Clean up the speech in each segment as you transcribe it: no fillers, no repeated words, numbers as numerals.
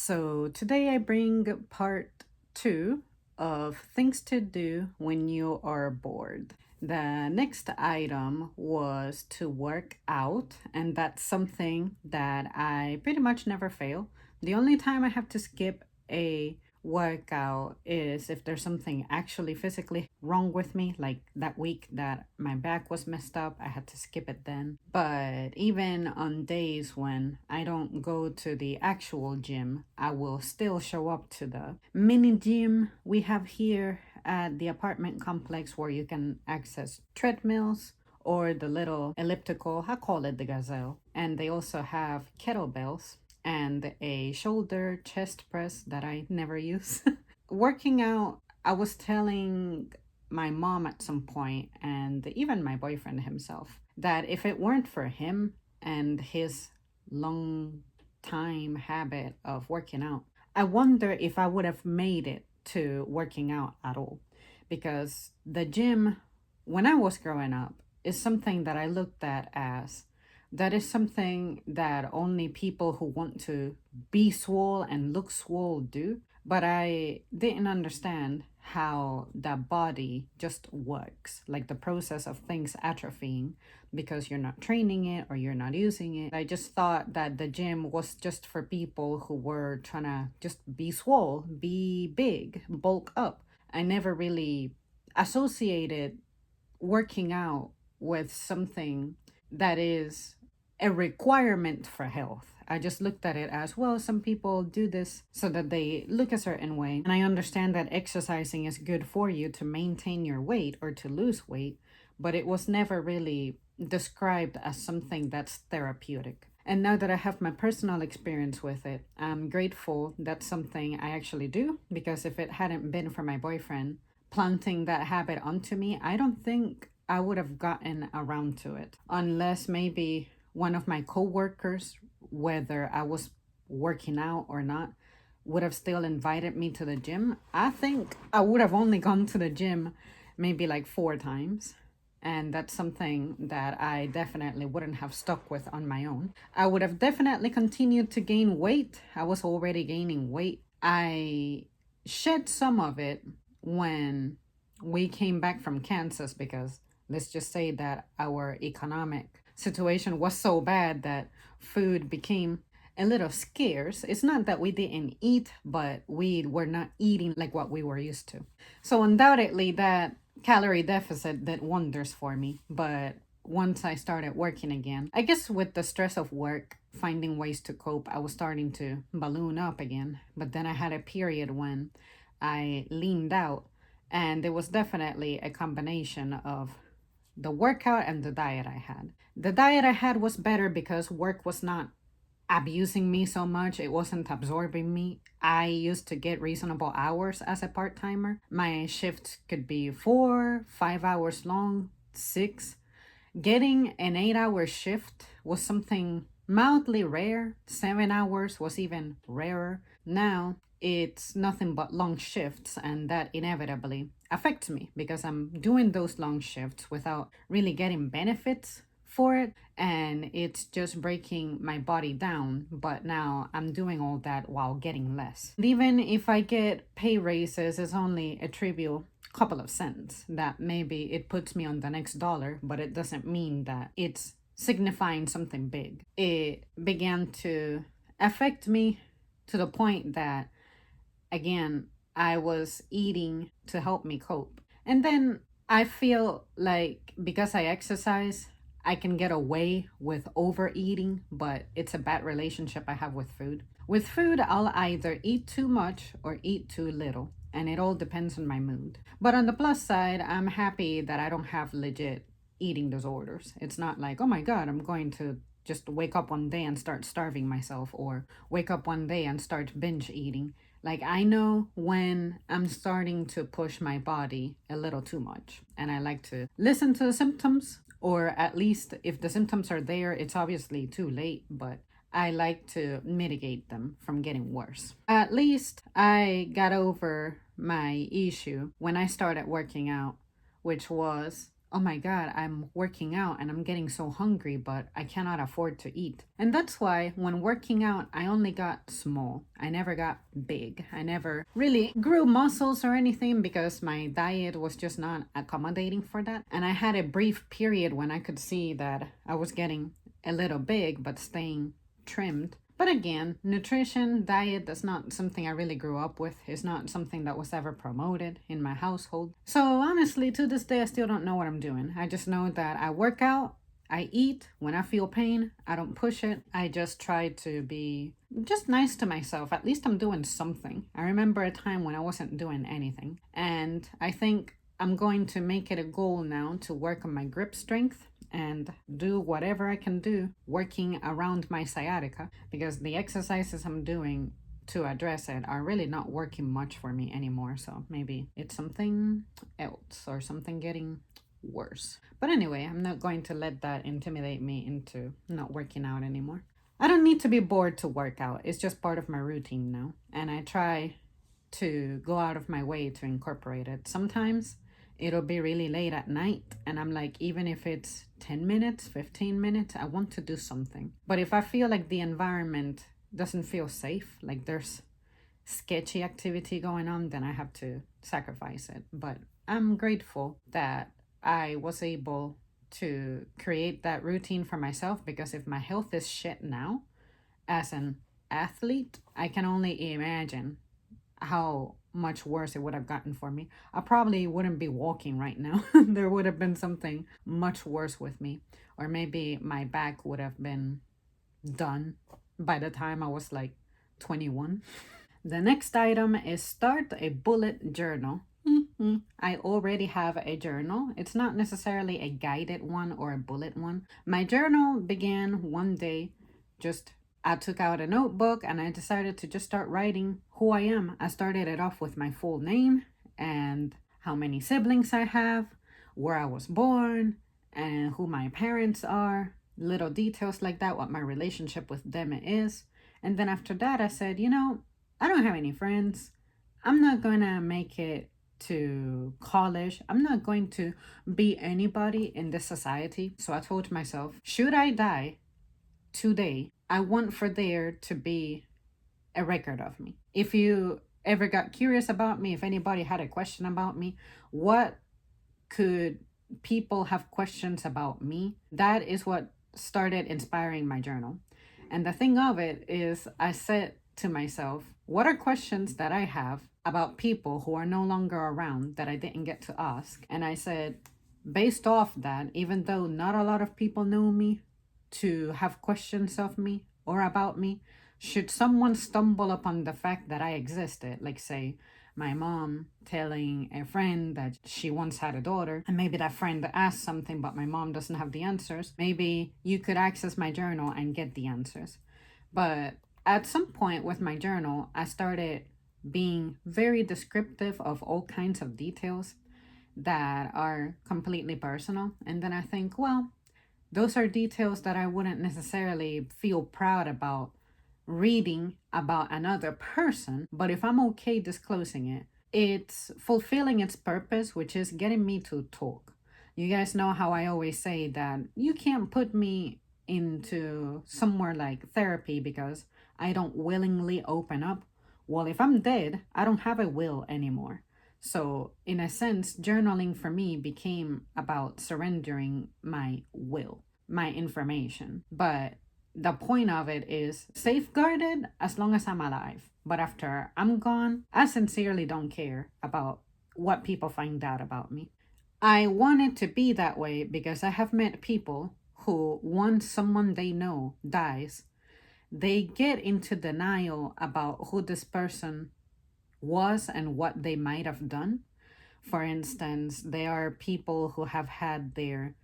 So today I bring part two of things to do when you are bored. The next item was to work out, and that's something that I pretty much never fail. The only time I have to skip a workout is if there's something actually physically wrong with me, like that week that my back was messed up, I had to skip it then. But even on days when I don't go to the actual gym, I will still show up to the mini gym we have here at the apartment complex where you can access treadmills or the little elliptical, I call it the gazelle. And they also have kettlebells and a shoulder chest press that I never use. Working out, I was telling my mom at some point, and even my boyfriend himself, that if it weren't for him and his long time habit of working out, I wonder if I would have made it to working out at all. Because the gym, when I was growing up, is something that I looked at as that is something that only people who want to be swole and look swole do. But I didn't understand how that body just works, like the process of things atrophying because you're not training it or you're not using it. I just thought that the gym was just for people who were trying to just be swole, be big, bulk up. I never really associated working out with something that is a requirement for health. I just looked at it as well, some people do this so that they look a certain way. And I understand that exercising is good for you to maintain your weight or to lose weight, but it was never really described as something that's therapeutic. And now that I have my personal experience with it, I'm grateful that's something I actually do, because if it hadn't been for my boyfriend planting that habit onto me, I don't think I would have gotten around to it. Unless maybe one of my coworkers, whether I was working out or not, would have still invited me to the gym. I think I would have only gone to the gym maybe like 4 times. And that's something that I definitely wouldn't have stuck with on my own. I would have definitely continued to gain weight. I was already gaining weight. I shed some of it when we came back from Kansas, because let's just say that our economic situation was so bad that food became a little scarce. It's not that we didn't eat, but we were not eating like what we were used to. So undoubtedly that calorie deficit did wonders for me. But once I started working again, I guess with the stress of work, finding ways to cope, I was starting to balloon up again. But then I had a period when I leaned out, and it was definitely a combination of the workout and the diet I had. The diet I had was better because work was not abusing me so much. It wasn't absorbing me. I used to get reasonable hours as a part timer. My shifts could be 4, 5 hours long, 6. Getting an 8 hour shift was something mildly rare. 7 hours was even rarer. Now it's nothing but long shifts, and that inevitably affects me because I'm doing those long shifts without really getting benefits for it, and it's just breaking my body down. But now I'm doing all that while getting less. And even if I get pay raises, it's only a trivial couple of cents that maybe it puts me on the next dollar, but it doesn't mean that it's signifying something big. It began to affect me to the point that, again, I was eating to help me cope. And then I feel like because I exercise, I can get away with overeating, but it's a bad relationship I have with food. With food, I'll either eat too much or eat too little, and it all depends on my mood. But on the plus side, I'm happy that I don't have legit eating disorders. It's not like, oh my God, I'm going to just wake up one day and start starving myself, or wake up one day and start binge eating. Like, I know when I'm starting to push my body a little too much, and I like to listen to the symptoms, or at least if the symptoms are there, it's obviously too late, but I like to mitigate them from getting worse. At least I got over my issue when I started working out, which was oh my God, I'm working out and I'm getting so hungry, but I cannot afford to eat. And that's why when working out, I only got small. I never got big. I never really grew muscles or anything because my diet was just not accommodating for that. And I had a brief period when I could see that I was getting a little big, but staying trimmed. But again, nutrition, diet, that's not something I really grew up with. It's not something that was ever promoted in my household. So honestly, to this day, I still don't know what I'm doing. I just know that I work out, I eat. When I feel pain, I don't push it. I just try to be just nice to myself. At least I'm doing something. I remember a time when I wasn't doing anything. And I think I'm going to make it a goal now to work on my grip strength and do whatever I can do working around my sciatica, because the exercises I'm doing to address it are really not working much for me anymore. So maybe it's something else or something getting worse. But anyway, I'm not going to let that intimidate me into not working out anymore. I don't need to be bored to work out. It's just part of my routine now. And I try to go out of my way to incorporate it. Sometimes it'll be really late at night, and I'm like, even if it's 10 minutes, 15 minutes, I want to do something. But if I feel like the environment doesn't feel safe, like there's sketchy activity going on, then I have to sacrifice it. But I'm grateful that I was able to create that routine for myself, because if my health is shit now as an athlete, I can only imagine how much worse it would have gotten for me. I probably wouldn't be walking right now. There would have been something much worse with me. Or maybe my back would have been done by the time I was like 21. The next item is start a bullet journal. I already have a journal. It's not necessarily a guided one or a bullet one. My journal began one day. Just I took out a notebook and I decided to just start writing who I am. I started it off with my full name and how many siblings I have, where I was born, and who my parents are, little details like that, what my relationship with them is. And then after that, I said, I don't have any friends. I'm not gonna make it to college. I'm not going to be anybody in this society. So I told myself, should I die today, I want for there to be a record of me. If you ever got curious about me, if anybody had a question about me, what could people have questions about me? That is what started inspiring my journal. And the thing of it is, I said to myself, what are questions that I have about people who are no longer around that I didn't get to ask? And I said, based off that, even though not a lot of people know me, to have questions of me or about me, should someone stumble upon the fact that I existed, like say my mom telling a friend that she once had a daughter, and maybe that friend asked something but my mom doesn't have the answers, maybe you could access my journal and get the answers. But at some point with my journal, I started being very descriptive of all kinds of details that are completely personal. And then I think, well, those are details that I wouldn't necessarily feel proud about reading about another person, but if I'm okay disclosing it, it's fulfilling its purpose, which is getting me to talk. You guys know how I always say that you can't put me into somewhere like therapy because I don't willingly open up. Well, if I'm dead, I don't have a will anymore. So, in a sense, journaling for me became about surrendering my will, my information. But the point of it is safeguarded as long as I'm alive. But after I'm gone, I sincerely don't care about what people find out about me. I want it to be that way because I have met people who, once someone they know dies, they get into denial about who this person was and what they might have done. For instance, there are people who have had their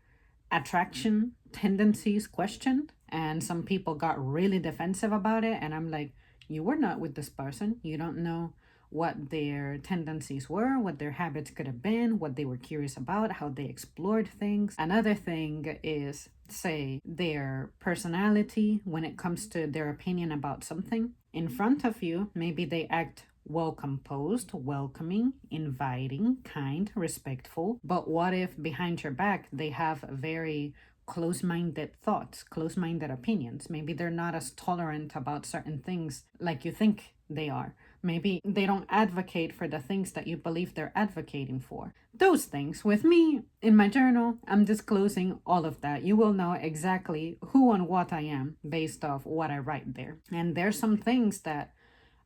attraction tendencies questioned, and some people got really defensive about it. And I'm like, you were not with this person. You don't know what their tendencies were, what their habits could have been, what they were curious about, how they explored things. Another thing is, say, their personality when it comes to their opinion about something. In front of you, maybe they act well composed, welcoming, inviting, kind, respectful. But what if behind your back they have very close minded thoughts, close minded opinions? Maybe they're not as tolerant about certain things like you think they are. Maybe they don't advocate for the things that you believe they're advocating for. Those things. With me, in my journal, I'm disclosing all of that. You will know exactly who and what I am based off what I write there. And there's some things that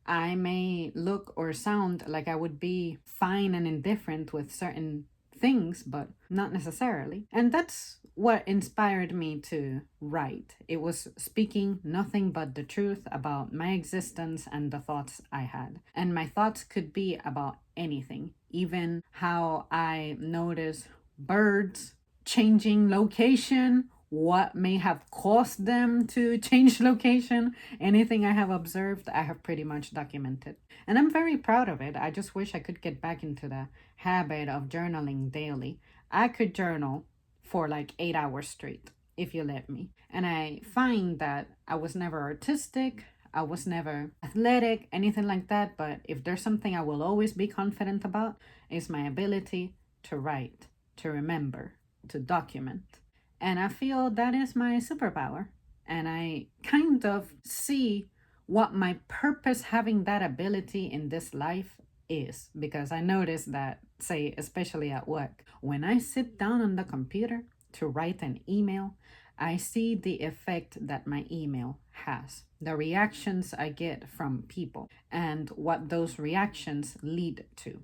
I may look or sound like I would be fine and indifferent with certain things, but not necessarily. And that's what inspired me to write. It was speaking nothing but the truth about my existence and the thoughts I had. And my thoughts could be about anything, even how I notice birds changing location, what may have caused them to change location. Anything I have observed, I have pretty much documented. And I'm very proud of it. I just wish I could get back into the habit of journaling daily. I could journal for like 8 hours straight if you let me. And I find that I was never artistic. I was never athletic, anything like that. But if there's something I will always be confident about, is my ability to write, to remember, to document. And I feel that is my superpower. And I kind of see what my purpose having that ability in this life is. Because I notice that, say, especially at work, when I sit down on the computer to write an email, I see the effect that my email has, the reactions I get from people, and what those reactions lead to.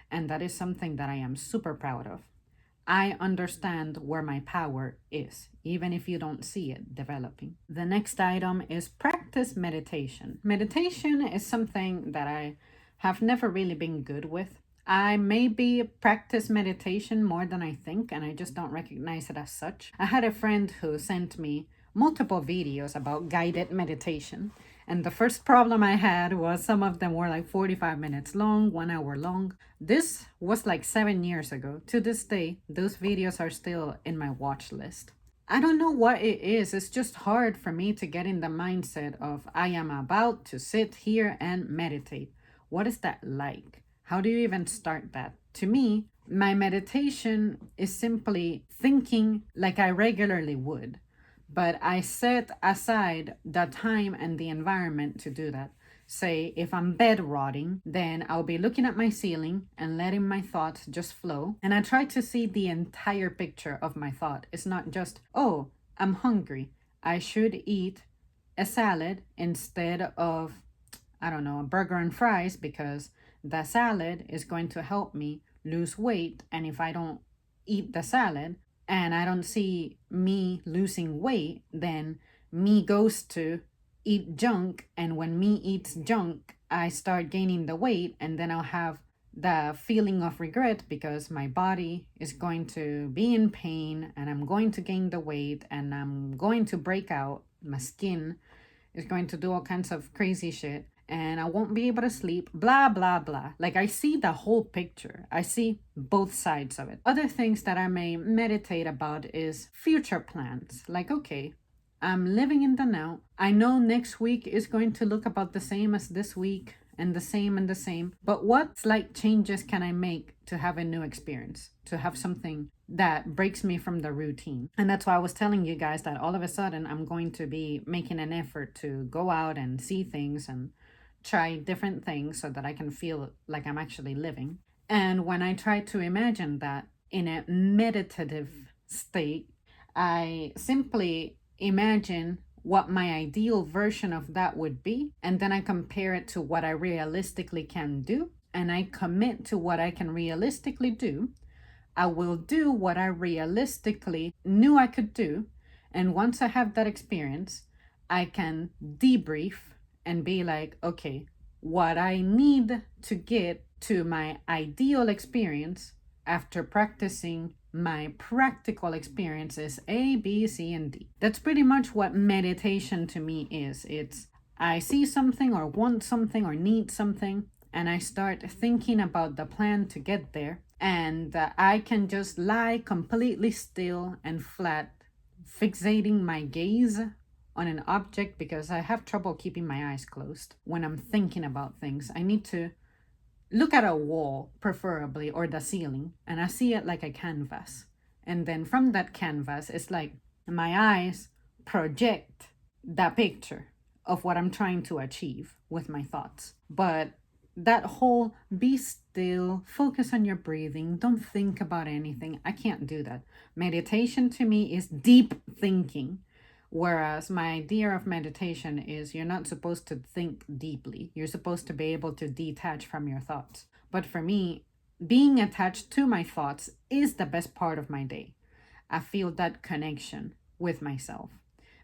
And that is something that I am super proud of. I understand where my power is, even if you don't see it developing. The next item is practice meditation. Meditation is something that I have never really been good with. I maybe practice meditation more than I think, and I just don't recognize it as such. I had a friend who sent me multiple videos about guided meditation. And the first problem I had was some of them were like 45 minutes long, 1 hour long. This was like 7 years ago. To this day, those videos are still in my watch list. I don't know what it is. It's just hard for me to get in the mindset of I am about to sit here and meditate. What is that like? How do you even start that? To me, my meditation is simply thinking like I regularly would. But I set aside the time and the environment to do that. Say, if I'm bed rotting, then I'll be looking at my ceiling and letting my thoughts just flow. And I try to see the entire picture of my thought. It's not just, oh, I'm hungry. I should eat a salad instead of, I don't know, a burger and fries because the salad is going to help me lose weight. And if I don't eat the salad, and I don't see me losing weight, then me goes to eat junk. And when me eats junk, I start gaining the weight, and then I'll have the feeling of regret because my body is going to be in pain and I'm going to gain the weight and I'm going to break out. My skin is going to do all kinds of crazy shit and I won't be able to sleep, blah, blah, blah. Like I see the whole picture. I see both sides of it. Other things that I may meditate about is future plans. Like, okay, I'm living in the now. I know next week is going to look about the same as this week and the same, but what slight changes can I make to have a new experience, to have something that breaks me from the routine? And that's why I was telling you guys that all of a sudden I'm going to be making an effort to go out and see things and try different things so that I can feel like I'm actually living. And when I try to imagine that in a meditative state, I simply imagine what my ideal version of that would be, and then I compare it to what I realistically can do, and I commit to what I can realistically do. I will do what I realistically knew I could do, and once I have that experience, I can debrief and be like, okay, what I need to get to my ideal experience after practicing my practical experiences A, B, C, and D. That's pretty much what meditation to me is. It's I see something or want something or need something, and I start thinking about the plan to get there. And I can just lie completely still and flat, fixating my gaze on an object because I have trouble keeping my eyes closed when I'm thinking about things. I need to look at a wall, preferably, or the ceiling, and I see it like a canvas. And then from that canvas, it's like my eyes project that picture of what I'm trying to achieve with my thoughts. But that whole be still, focus on your breathing, don't think about anything, I can't do that. Meditation to me is deep thinking. Whereas my idea of meditation is you're not supposed to think deeply. You're supposed to be able to detach from your thoughts. But for me, being attached to my thoughts is the best part of my day. I feel that connection with myself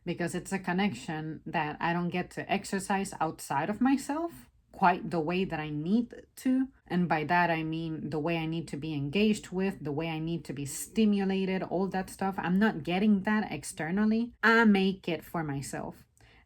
because it's a connection that I don't get to exercise outside of myself quite the way that I need to. And by that, I mean the way I need to be engaged with, the way I need to be stimulated, all that stuff. I'm not getting that externally. I make it for myself.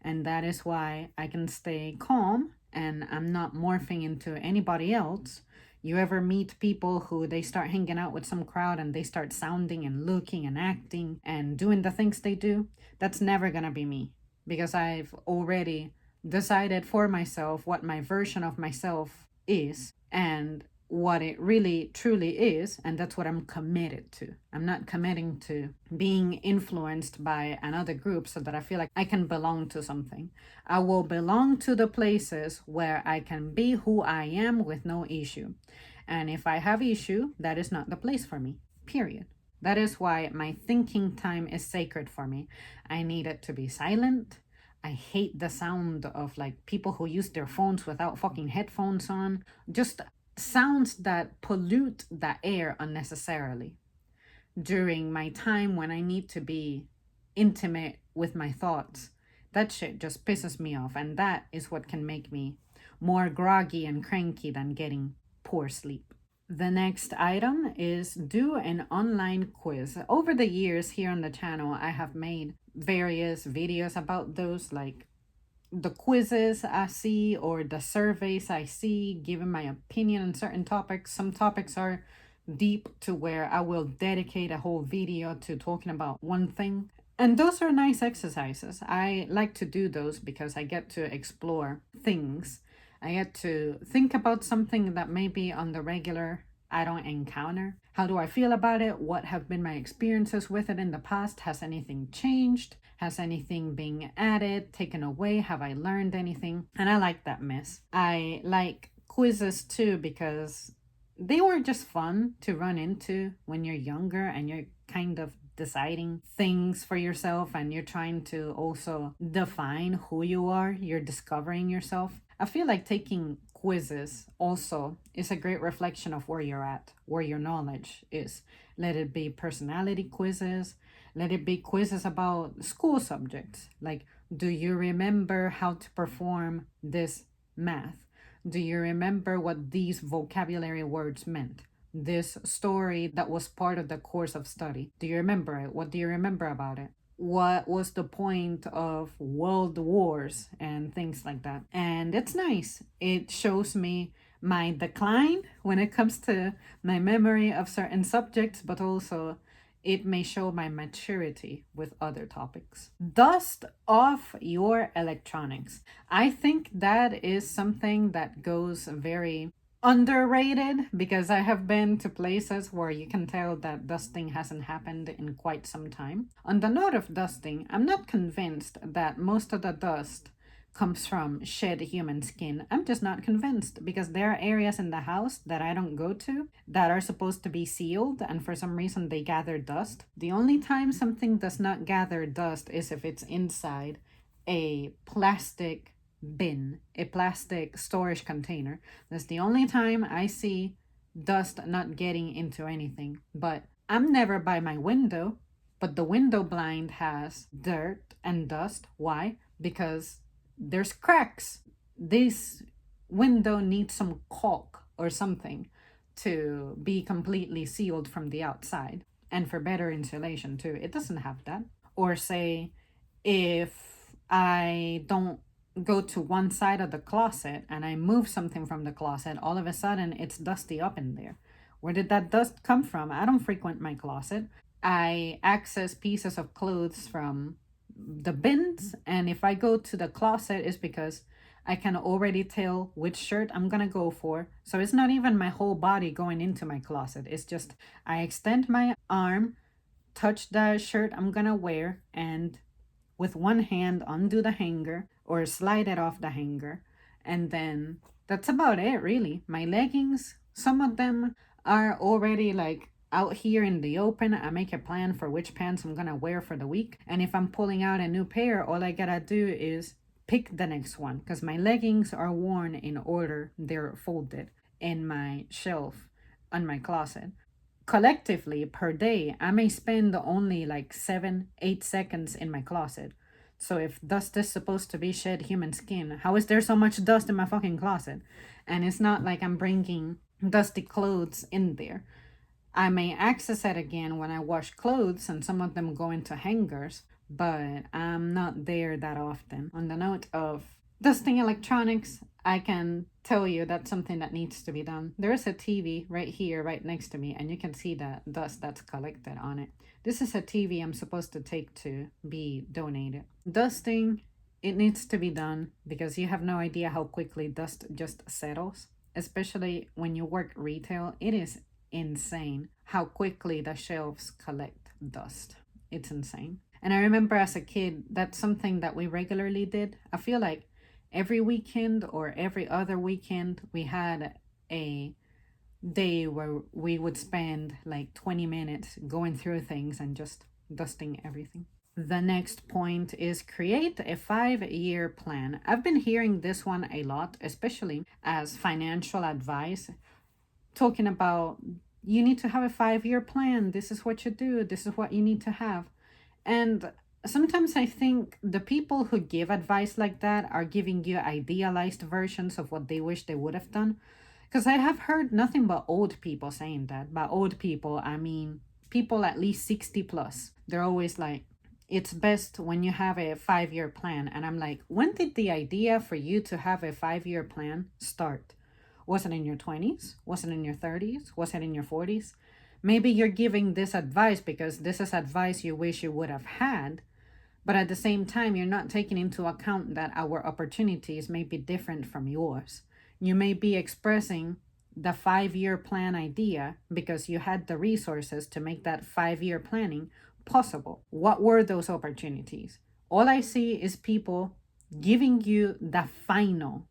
And that is why I can stay calm and I'm not morphing into anybody else. You ever meet people who they start hanging out with some crowd and they start sounding and looking and acting and doing the things they do? That's never gonna be me because I've already decided for myself what my version of myself is and what it really truly is, and that's what I'm committed to. I'm not committing to being influenced by another group so that I feel like I can belong to something. I will belong to the places where I can be who I am with no issue. And if I have issue, that is not the place for me. Period. That is why my thinking time is sacred for me. I need it to be silent. I hate the sound of like people who use their phones without fucking headphones on. Just sounds that pollute the air unnecessarily. During my time when I need to be intimate with my thoughts, that shit just pisses me off. And that is what can make me more groggy and cranky than getting poor sleep. The next item is do an online quiz. Over the years here on the channel, I have made various videos about those, like the quizzes I see or the surveys I see, giving my opinion on certain topics. Some topics are deep to where I will dedicate a whole video to talking about one thing. And those are nice exercises. I like to do those because I get to explore things. I get to think about something that maybe on the regular I don't encounter. How do I feel about it? What have been my experiences with it in the past? Has anything changed? Has anything been added, taken away? Have I learned anything? And I like that mess. I like quizzes too because they were just fun to run into when you're younger and you're kind of deciding things for yourself and you're trying to also define who you are. You're discovering yourself. I feel like taking quizzes also is a great reflection of where you're at, where your knowledge is. Let it be personality quizzes. Let it be quizzes about school subjects. Like, do you remember how to perform this math? Do you remember what these vocabulary words meant? This story that was part of the course of study. Do you remember it? What do you remember about it? What was the point of world wars and things like that? And it's nice. It shows me my decline when it comes to my memory of certain subjects, but also it may show my maturity with other topics. Dust off your electronics. I think that is something that goes very underrated because I have been to places where you can tell that dusting hasn't happened in quite some time. On the note of dusting, I'm not convinced that most of the dust comes from shed human skin. I'm just not convinced because there are areas in the house that I don't go to that are supposed to be sealed and for some reason they gather dust. The only time something does not gather dust is if it's inside a plastic bin, a plastic storage container. That's the only time I see dust not getting into anything. But I'm never by my window, but the window blind has dirt and dust. Why? Because there's cracks. This window needs some caulk or something to be completely sealed from the outside and for better insulation too. It doesn't have that. Or say if I don't go to one side of the closet and I move something from the closet, all of a sudden it's dusty up in there. Where did that dust come from? I don't frequent my closet. I access pieces of clothes from the bins, and if I go to the closet, it's because I can already tell which shirt I'm gonna go for. So it's not even my whole body going into my closet. It's just I extend my arm, touch the shirt I'm gonna wear, and with one hand undo the hanger or slide it off the hanger. And then that's about it, really. My leggings, some of them are already like out here in the open. I make a plan for which pants I'm gonna wear for the week. And if I'm pulling out a new pair, all I gotta do is pick the next one because my leggings are worn in order they're folded in my shelf on my closet. Collectively per day, I may spend only like 7, 8 seconds in my closet. So if dust is supposed to be shed human skin, how is there so much dust in my fucking closet? And it's not like I'm bringing dusty clothes in there. I may access it again when I wash clothes and some of them go into hangers, but I'm not there that often. On the note of dusting electronics, I can tell you that's something that needs to be done. There is a TV right here, right next to me, and you can see the dust that's collected on it. This is a TV I'm supposed to take to be donated. Dusting, it needs to be done because you have no idea how quickly dust just settles. Especially when you work retail, it is insane how quickly the shelves collect dust. It's insane. And I remember as a kid, that's something that we regularly did. I feel like every weekend or every other weekend, we had a day where we would spend like 20 minutes going through things and just dusting everything. The next point is create a 5-year plan. I've been hearing this one a lot, especially as financial advice, talking about you need to have a 5-year plan. This is what you do. This is what you need to have. And sometimes I think the people who give advice like that are giving you idealized versions of what they wish they would have done. Because I have heard nothing but old people saying that. By old people, I mean people at least 60 plus. They're always like, it's best when you have a 5-year plan. And I'm like, when did the idea for you to have a 5-year plan start? Was it in your 20s? Was it in your 30s? Was it in your 40s? Maybe you're giving this advice because this is advice you wish you would have had. But at the same time, you're not taking into account that our opportunities may be different from yours. You may be expressing the 5-year plan idea because you had the resources to make that 5-year planning possible. What were those opportunities? All I see is people giving you the final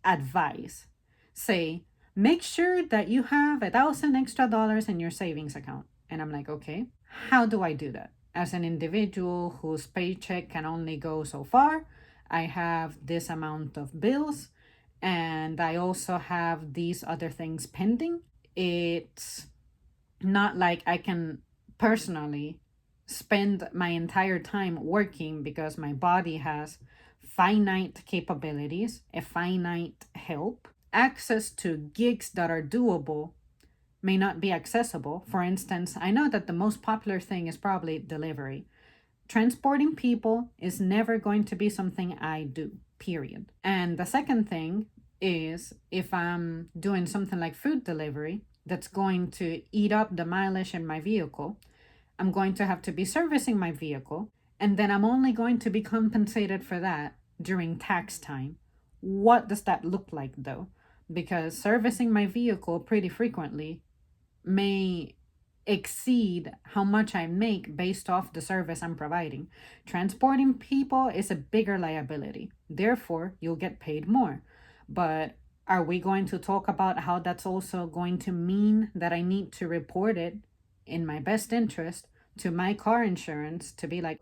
advice. Say, make sure that you have $1,000 extra in your savings account. And I'm like, okay, how do I do that? As an individual whose paycheck can only go so far, I have this amount of bills and I also have these other things pending. It's not like I can personally spend my entire time working because my body has finite capabilities, a finite help. Access to gigs that are doable may not be accessible. For instance, I know that the most popular thing is probably delivery. Transporting people is never going to be something I do, period. And the second thing is if I'm doing something like food delivery that's going to eat up the mileage in my vehicle, I'm going to have to be servicing my vehicle, and then I'm only going to be compensated for that during tax time. What does that look like though? Because servicing my vehicle pretty frequently may exceed how much I make based off the service I'm providing. Transporting people is a bigger liability. Therefore, you'll get paid more. But are we going to talk about how that's also going to mean that I need to report it in my best interest to my car insurance to be like,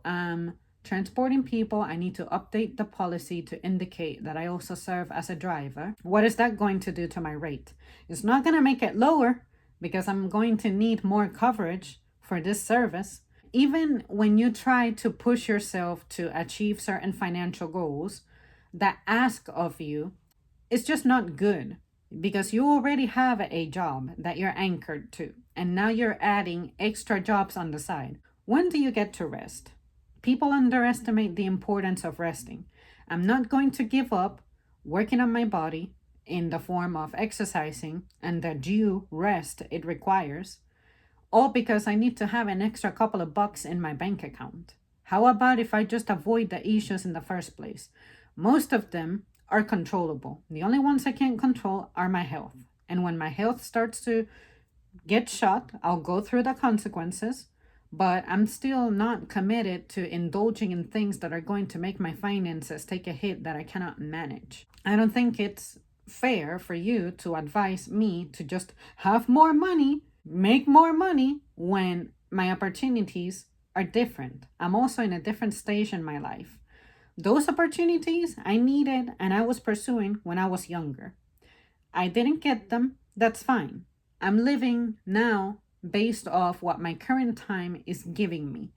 transporting people, I need to update the policy to indicate that I also serve as a driver. What is that going to do to my rate? It's not going to make it lower because I'm going to need more coverage for this service. Even when you try to push yourself to achieve certain financial goals, the ask of you is just not good because you already have a job that you're anchored to, and now you're adding extra jobs on the side. When do you get to rest? People underestimate the importance of resting. I'm not going to give up working on my body in the form of exercising and the due rest it requires, all because I need to have an extra couple of bucks in my bank account. How about if I just avoid the issues in the first place? Most of them are controllable. The only ones I can't control are my health. And when my health starts to get shot, I'll go through the consequences, but I'm still not committed to indulging in things that are going to make my finances take a hit that I cannot manage. I don't think it's fair for you to advise me to just have more money, make more money when my opportunities are different. I'm also in a different stage in my life. Those opportunities I needed and I was pursuing when I was younger. I didn't get them. That's fine. I'm living now based off what my current time is giving me.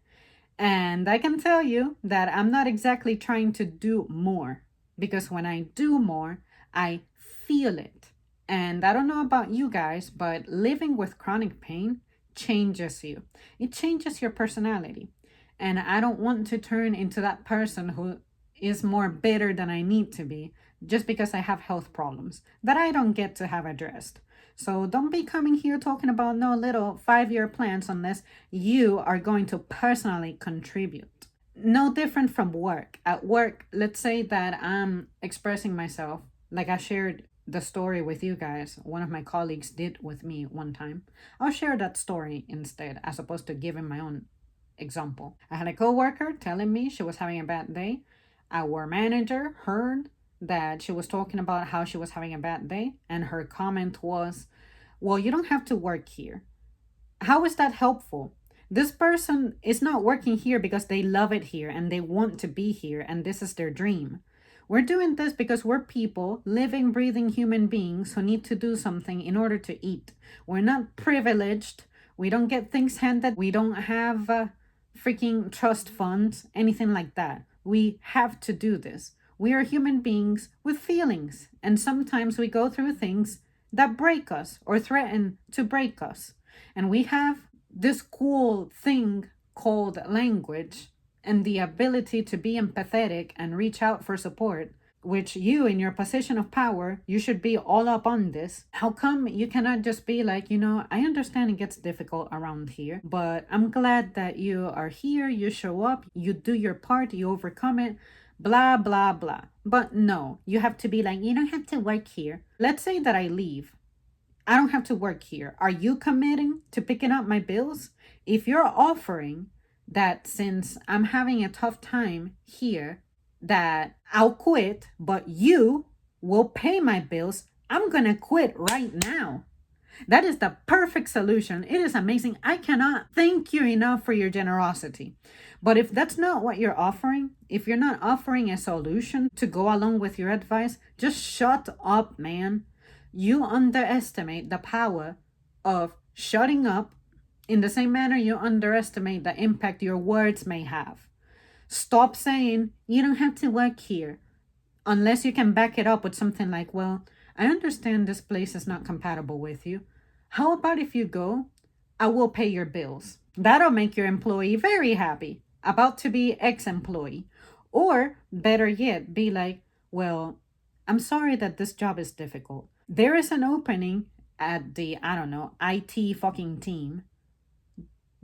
And I can tell you that I'm not exactly trying to do more, because when I do more, I feel it. And I don't know about you guys, but living with chronic pain changes you. It changes your personality. And I don't want to turn into that person who is more bitter than I need to be just because I have health problems that I don't get to have addressed. So don't be coming here talking about no little 5-year plans unless you are going to personally contribute. No different from work. At work, let's say that I'm expressing myself, like I shared the story with you guys, one of my colleagues did with me one time. I'll share that story instead, as opposed to giving my own example. I had a coworker telling me she was having a bad day. Our manager heard that she was talking about how she was having a bad day, and her comment was, well, you don't have to work here. How is that helpful? This person is not working here because they love it here and they want to be here and this is their dream. We're doing this because we're people, living, breathing human beings who need to do something in order to eat. We're not privileged. We don't get things handed. We don't have freaking trust funds, anything like that. We have to do this. We are human beings with feelings, and sometimes we go through things that break us or threaten to break us. And we have this cool thing called language and the ability to be empathetic and reach out for support, which you, in your position of power, you should be all up on this. How come you cannot just be like, I understand it gets difficult around here, but I'm glad that you are here, you show up, you do your part, you overcome it, blah, blah, blah. But no, you have to be like, you don't have to work here. Let's say that I leave. I don't have to work here. Are you committing to picking up my bills? If you're offering that since I'm having a tough time here, that I'll quit, but you will pay my bills, I'm gonna quit right now. That is the perfect solution. It is amazing. I cannot thank you enough for your generosity. But if that's not what you're offering, if you're not offering a solution to go along with your advice, just shut up, man. You underestimate the power of shutting up in the same manner you underestimate the impact your words may have. Stop saying, you don't have to work here, unless you can back it up with something like, well, I understand this place is not compatible with you. How about if you go? I will pay your bills. That'll make your employee very happy, about to be ex-employee. Or better yet, be like, well, I'm sorry that this job is difficult. There is an opening at the, IT fucking team.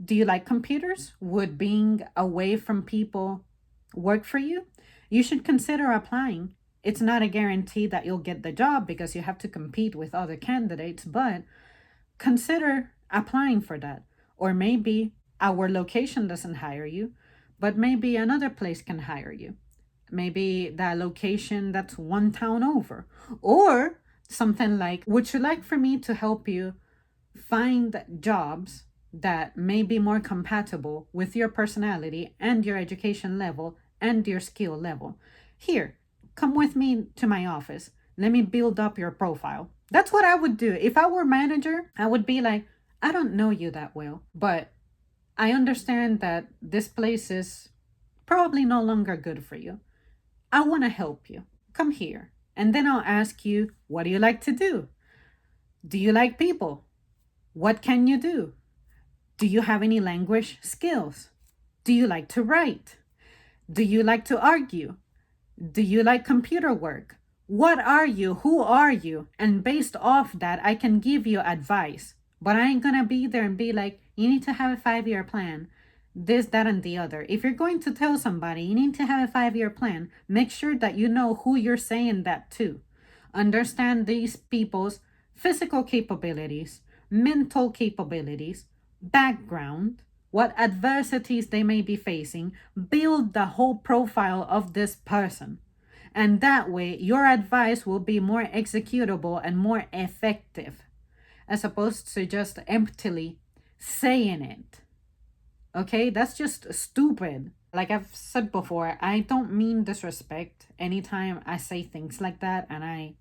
Do you like computers? Would being away from people work for you? You should consider applying. It's not a guarantee that you'll get the job because you have to compete with other candidates, but consider applying for that. Or maybe our location doesn't hire you, but maybe another place can hire you. Maybe that location that's one town over. Or something like, would you like for me to help you find jobs that may be more compatible with your personality and your education level and your skill level? Here, come with me to my office. Let me build up your profile. That's what I would do. If I were manager, I would be like, I don't know you that well, but I understand that this place is probably no longer good for you. I want to help you. Come here. And then I'll ask you, what do you like to do? Do you like people? What can you do? Do you have any language skills? Do you like to write? Do you like to argue? Do you like computer work? What are you? Who are you? And based off that, I can give you advice. But I ain't gonna be there and be like, you need to have a 5-year plan. this, that, and the other. If you're going to tell somebody you need to have a 5-year plan, make sure that you know who you're saying that to. Understand these people's physical capabilities, mental capabilities, background, what adversities they may be facing. Build the whole profile of this person. And that way, your advice will be more executable and more effective, as opposed to just emptily saying it. Okay, that's just stupid. Like I've said before, I don't mean disrespect anytime I say things like that and I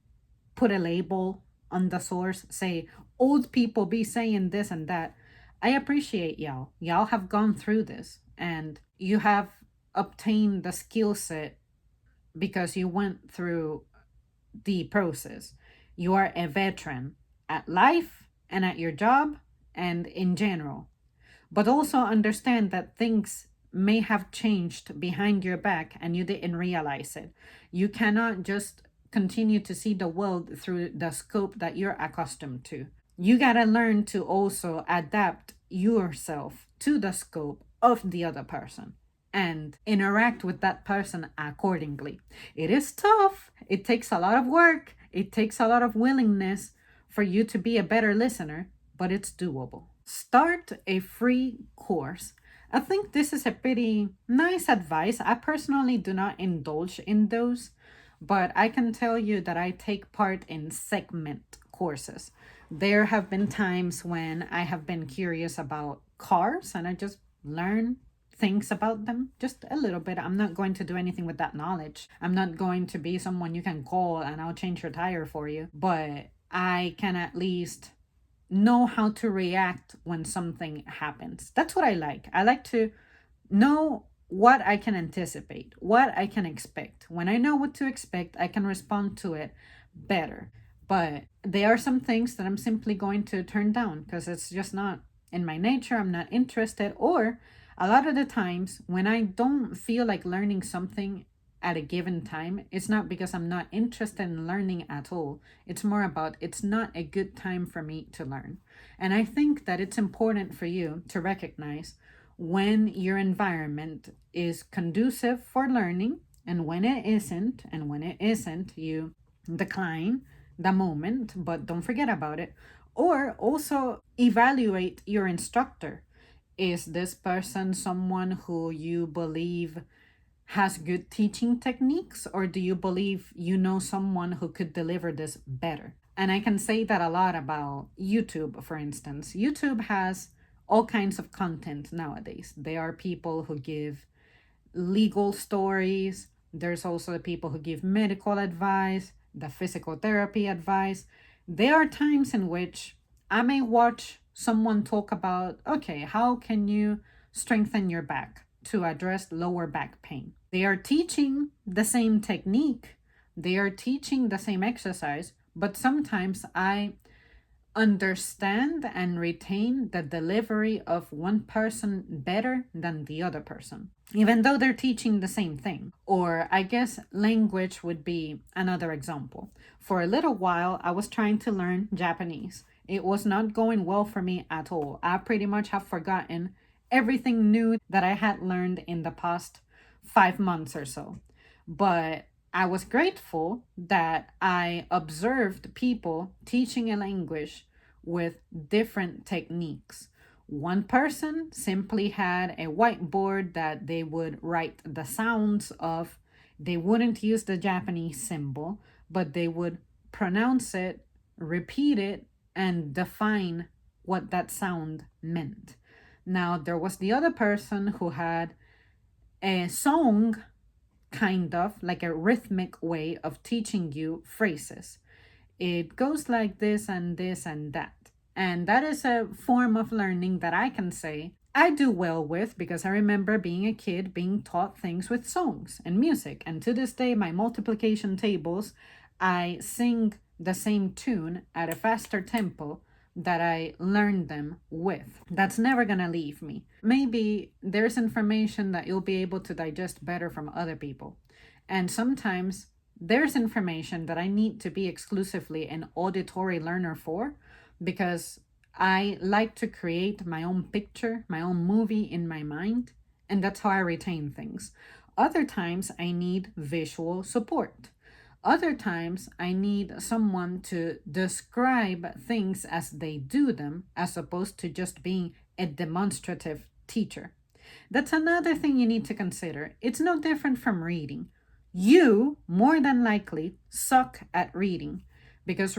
put a label on the source, say, old people be saying this and that. I appreciate y'all. Y'all have gone through this and you have obtained the skill set because you went through the process. You are a veteran at life and at your job and in general. But also understand that things may have changed behind your back and you didn't realize it. You cannot just continue to see the world through the scope that you're accustomed to. You gotta learn to also adapt yourself to the scope of the other person and interact with that person accordingly. It is tough. It takes a lot of work. It takes a lot of willingness for you to be a better listener, but it's doable. Start a free course. I think this is a pretty nice advice. I personally do not indulge in those, but I can tell you that I take part in segment courses. There have been times when I have been curious about cars and I just learn things about them just a little bit. I'm not going to do anything with that knowledge. I'm not going to be someone you can call and I'll change your tire for you, but I can at least know how to react when something happens. That's what I like. I like to know what I can anticipate, what I can expect. When I know what to expect, I can respond to it better. But there are some things that I'm simply going to turn down because it's just not in my nature. I'm not interested. Or a lot of the times when I don't feel like learning something at a given time, it's not because I'm not interested in learning at all. It's more about it's not a good time for me to learn. And I think that it's important for you to recognize when your environment is conducive for learning and when it isn't. And when it isn't, you decline the moment, but don't forget about it. Or also evaluate your instructor. Is this person someone who you believe has good teaching techniques, or do you believe you know someone who could deliver this better? And I can say that a lot about YouTube, for instance. YouTube has all kinds of content nowadays. There are people who give legal stories, there's also the people who give medical advice, the physical therapy advice. There are times in which I may watch someone talk about, okay, how can you strengthen your back to address lower back pain? They are teaching the same technique, they are teaching the same exercise, but sometimes I understand and retain the delivery of one person better than the other person, even though they're teaching the same thing. Or I guess language would be another example. For a little while, I was trying to learn Japanese. It was not going well for me at all. I pretty much have forgotten everything new that I had learned in the past 5 months or so. But I was grateful that I observed people teaching a language with different techniques. One person simply had a whiteboard that they would write the sounds of. They wouldn't use the Japanese symbol, but they would pronounce it, repeat it, and define what that sound meant. Now, there was the other person who had a song, kind of like a rhythmic way of teaching you phrases. It goes like this and this and that. And that is a form of learning that I can say I do well with, because I remember being a kid being taught things with songs and music. And to this day, my multiplication tables, I sing the same tune at a faster tempo that I learned them with. That's never gonna leave me. Maybe there's information that you'll be able to digest better from other people. And sometimes there's information that I need to be exclusively an auditory learner for, because I like to create my own picture, my own movie in my mind, and that's how I retain things. Other times, I need visual support. Other times, I need someone to describe things as they do them, as opposed to just being a demonstrative teacher. That's another thing you need to consider. It's no different from reading. You, more than likely, suck at reading because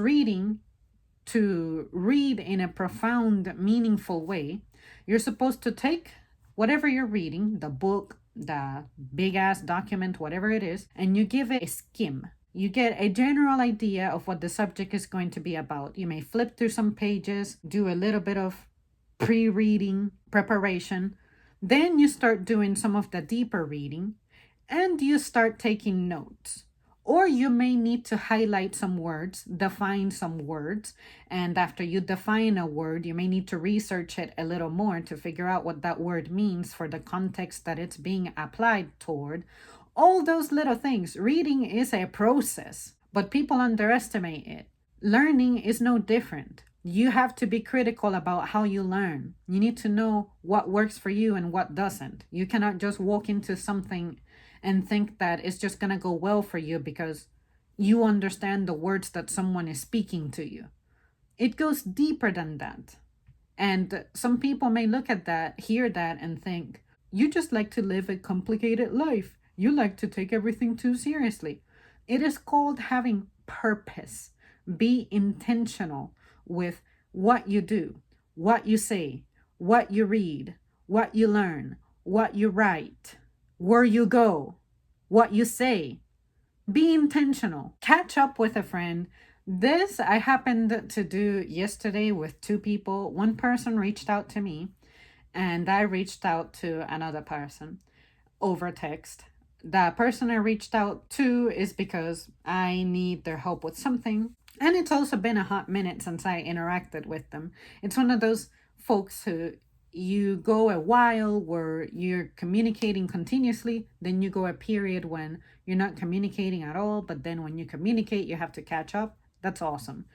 to read in a profound, meaningful way, you're supposed to take whatever you're reading, the book, the big ass document, whatever it is, and you give it a skim. You get a general idea of what the subject is going to be about. You may flip through some pages, do a little bit of pre reading preparation. Then you start doing some of the deeper reading and you start taking notes. Or you may need to highlight some words, define some words, and after you define a word, you may need to research it a little more to figure out what that word means for the context that it's being applied toward. All those little things. Reading is a process, but people underestimate it. Learning is no different. You have to be critical about how you learn. You need to know what works for you and what doesn't. You cannot just walk into something and think that it's just going to go well for you because you understand the words that someone is speaking to you. It goes deeper than that. And some people may look at that, hear that, and think, you just like to live a complicated life. You like to take everything too seriously. It is called having purpose. Be intentional with what you do, what you say, what you read, what you learn, what you write, where you go, what you say. Be intentional. Catch up with a friend. This I happened to do yesterday with two people. One person reached out to me, and I reached out to another person over text. The person I reached out to is because I need their help with something. And it's also been a hot minute since I interacted with them. It's one of those folks who you go a while where you're communicating continuously, then you go a period when you're not communicating at all, but then when you communicate, you have to catch up. That's awesome.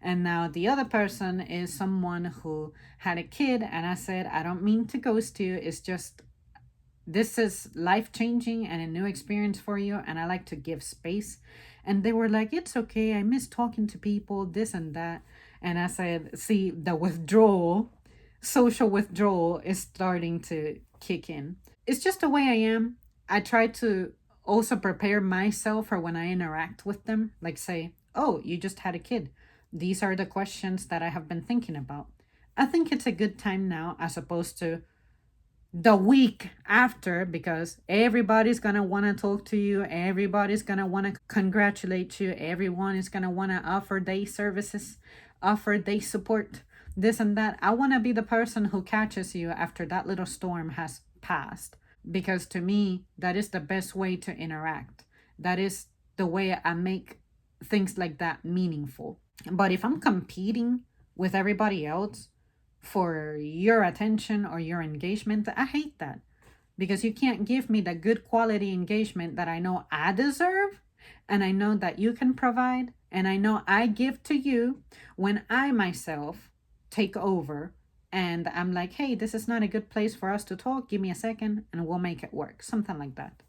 And now the other person is someone who had a kid, and I said, I don't mean to ghost you. It's just this is life changing and a new experience for you, and I like to give space. And they were like, it's okay, I miss talking to people, this and that. And I said, see, the withdrawal, social withdrawal is starting to kick in. It's just the way I am. I try to also prepare myself for when I interact with them, like say, oh, you just had a kid, these are the questions that I have been thinking about. I think it's a good time now as opposed to the week after, because everybody's gonna want to talk to you, everybody's gonna want to congratulate you, everyone is gonna want to offer their services, offer their support, this and that. I want to be the person who catches you after that little storm has passed, because to me that is the best way to interact. That is the way I make things like that meaningful. But if I'm competing with everybody else for your attention or your engagement, I hate that, because you can't give me the good quality engagement that I know I deserve and I know that you can provide and I know I give to you when I myself take over and I'm like, hey, this is not a good place for us to talk. Give me a second and we'll make it work. Something like that.